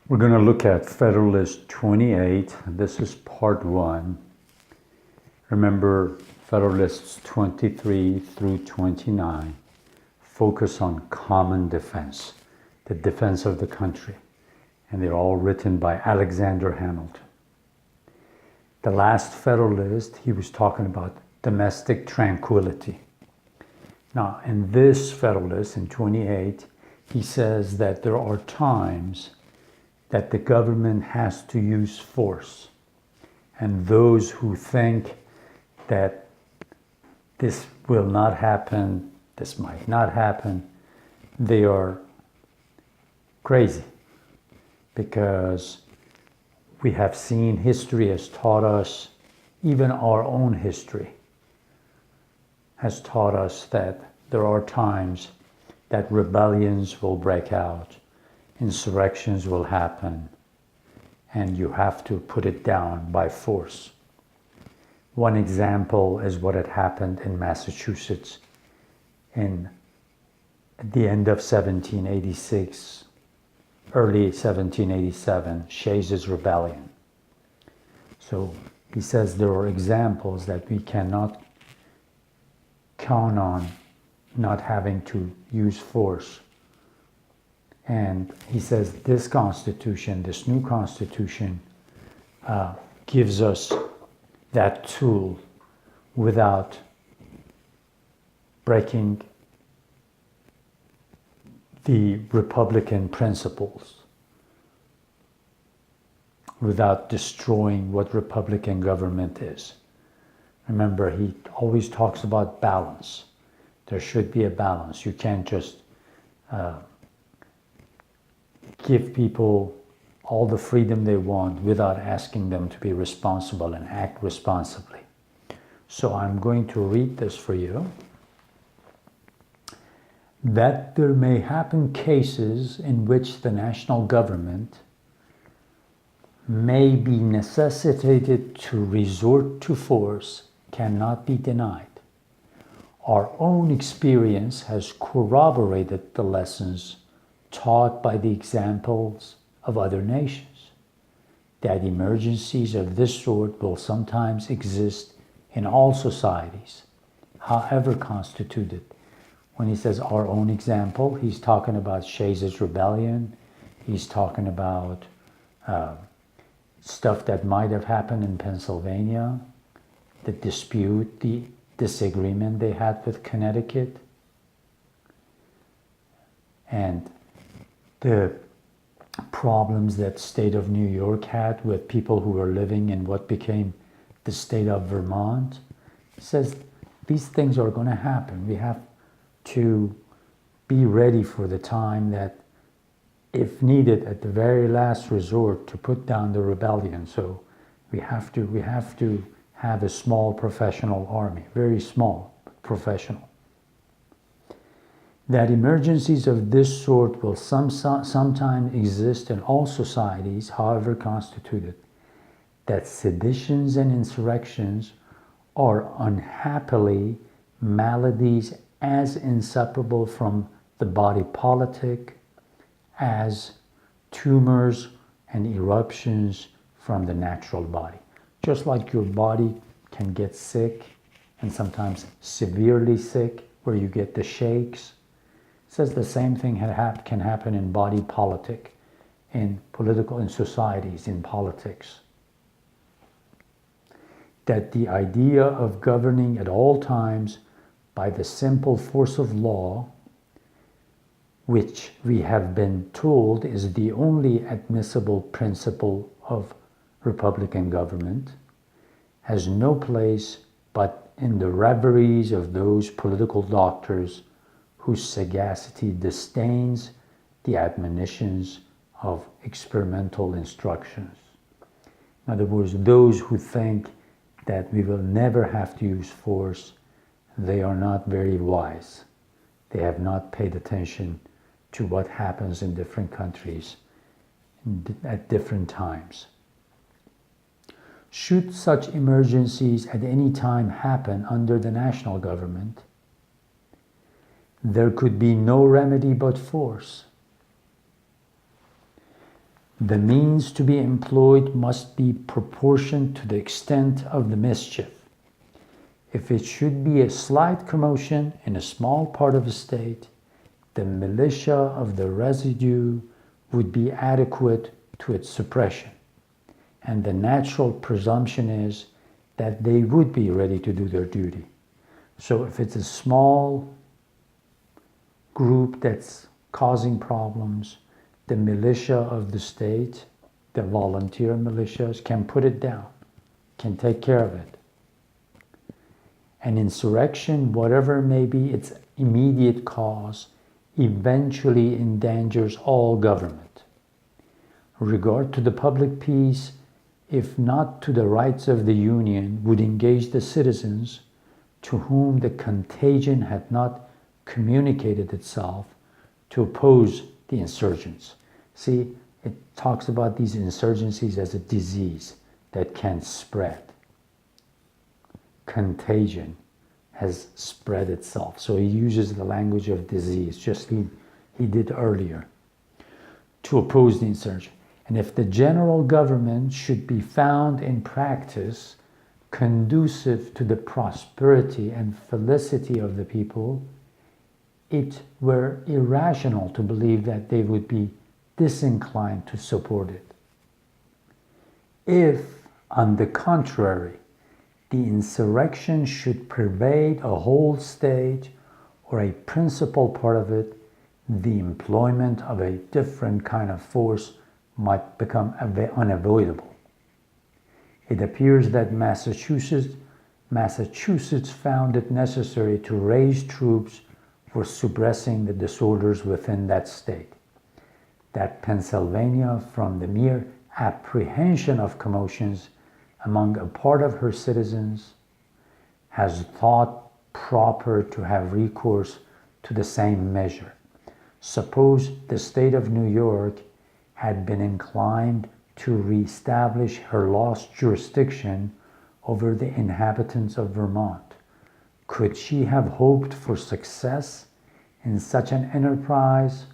We're going to look at Federalist 28. This is part 1. Remember, Federalists 23 through 29 focus on common defense, the defense of the country. And they're all written by Alexander Hamilton. The last Federalist, he was talking about domestic tranquility. Now, in this Federalist, in 28, he says that there are times that the government has to use force. And those who think that this will not happen, this might not happen, they are crazy. Because we have seen history has taught us, even our own history has taught us that there are times that rebellions will break out, insurrections will happen, and you have to put it down by force. One example is what had happened in Massachusetts at the end of 1786, early 1787, Shays' Rebellion. So he says there are examples that we cannot count on not having to use force. And he says this Constitution, this new Constitution, gives us that tool without breaking the Republican principles, without destroying what Republican government is. Remember, he always talks about balance. There should be a balance. You can't just give people all the freedom they want without asking them to be responsible and act responsibly. So I'm going to read this for you. That there may happen cases in which the national government may be necessitated to resort to force cannot be denied. Our own experience has corroborated the lessons taught by the examples of other nations, that emergencies of this sort will sometimes exist in all societies, however constituted. When he says our own example, he's talking about Shays' Rebellion. He's talking about stuff that might have happened in Pennsylvania, the dispute, the disagreement they had with Connecticut, and the problems that state of New York had with people who were living in what became the state of Vermont. He says these things are going to happen. We have to be ready for the time that, if needed, at the very last resort, to put down the rebellion. So we have to have a small professional army, very small, but professional. That emergencies of this sort will sometime exist in all societies, however constituted. That seditions and insurrections are unhappily maladies as inseparable from the body politic as tumors and eruptions from the natural body. Just like your body can get sick, and sometimes severely sick, where you get the shakes, it says the same thing can happen in body politic, in societies, in politics. That the idea of governing at all times by the simple force of law, which we have been told is the only admissible principle of Republican government, has no place but in the reveries of those political doctors whose sagacity disdains the admonitions of experimental instructions. In other words, those who think that we will never have to use force, they are not very wise. They have not paid attention to what happens in different countries at different times. Should such emergencies at any time happen under the national government, there could be no remedy but force. The means to be employed must be proportioned to the extent of the mischief. If it should be a slight commotion in a small part of a state, the militia of the residue would be adequate to its suppression. And the natural presumption is that they would be ready to do their duty. So if it's a small group that's causing problems, the militia of the state, the volunteer militias, can put it down, can take care of it. An insurrection, whatever may be its immediate cause, eventually endangers all government. Regard to the public peace, if not to the rights of the Union, would engage the citizens to whom the contagion had not communicated itself to oppose the insurgents. See, it talks about these insurgencies as a disease that can spread. Contagion has spread itself. So he uses the language of disease, just he did earlier, to oppose the insurgent. And if the general government should be found in practice conducive to the prosperity and felicity of the people, it were irrational to believe that they would be disinclined to support it. If, on the contrary, the insurrection should pervade a whole state or a principal part of it, the employment of a different kind of force might become unavoidable. It appears that Massachusetts found it necessary to raise troops for suppressing the disorders within that state. That Pennsylvania, from the mere apprehension of commotions among a part of her citizens, has thought proper to have recourse to the same measure. Suppose the state of New York had been inclined to reestablish her lost jurisdiction over the inhabitants of Vermont. Could she have hoped for success in such an enterprise?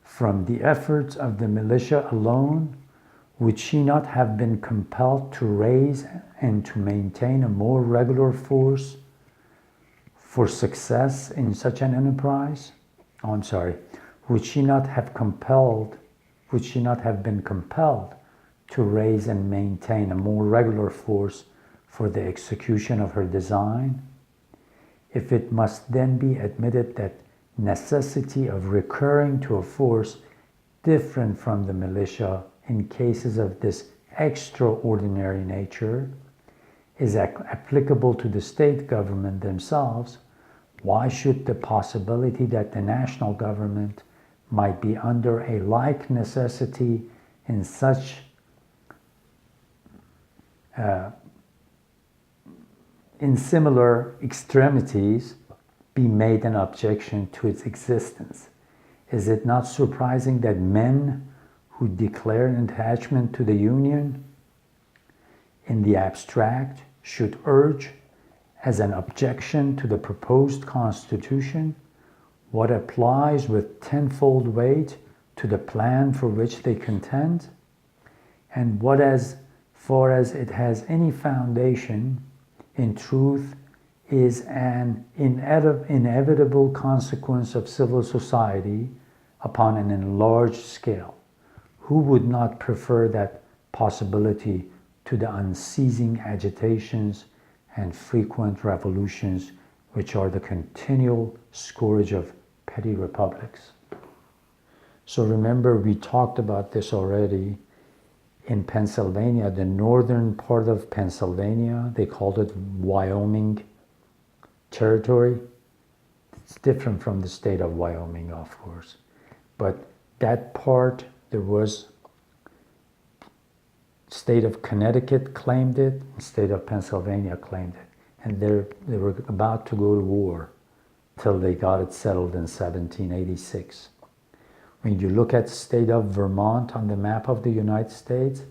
From the efforts of the militia alone, would she not have been compelled to raise and to maintain a more regular force for success in such an enterprise? Would she not have been compelled to raise and maintain a more regular force for the execution of her design? If it must then be admitted that necessity of recurring to a force different from the militia in cases of this extraordinary nature is applicable to the state government themselves, why should the possibility that the national government might be under a like necessity in such in similar extremities be made an objection to its existence? Is it not surprising that men who declare an attachment to the Union in the abstract should urge as an objection to the proposed Constitution what applies with tenfold weight to the plan for which they contend, and what, as far as it has any foundation, in truth is an inevitable consequence of civil society upon an enlarged scale? Who would not prefer that possibility to the unceasing agitations and frequent revolutions which are the continual scourge of petty republics? So remember, we talked about this already. In Pennsylvania, the northern part of Pennsylvania, they called it Wyoming territory. It's different from the state of Wyoming, of course. But that part, there was state of Connecticut claimed it, state of Pennsylvania claimed it. And they were about to go to war till they got it settled in 1786. When you look at the state of Vermont on the map of the United States,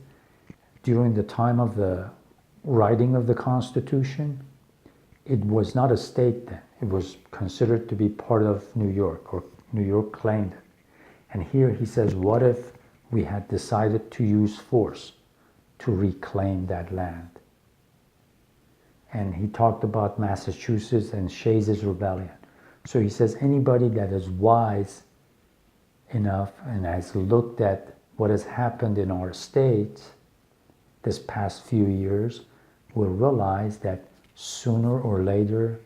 during the time of the writing of the Constitution, it was not a state then. It was considered to be part of New York, or New York claimed it. And here he says, what if we had decided to use force to reclaim that land? And he talked about Massachusetts and Shays' rebellion. So he says anybody that is wise enough and has looked at what has happened in our state this past few years will realize that sooner or later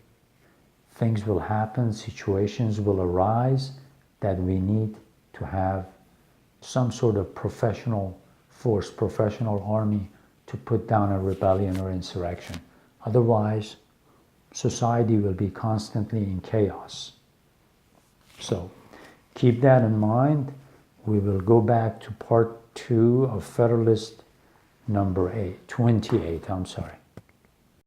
things will happen, situations will arise that we need to have some sort of professional force, professional army to put down a rebellion or insurrection. Otherwise, society will be constantly in chaos. So keep that in mind. We will go back to part 2 of Federalist number 28. I'm sorry.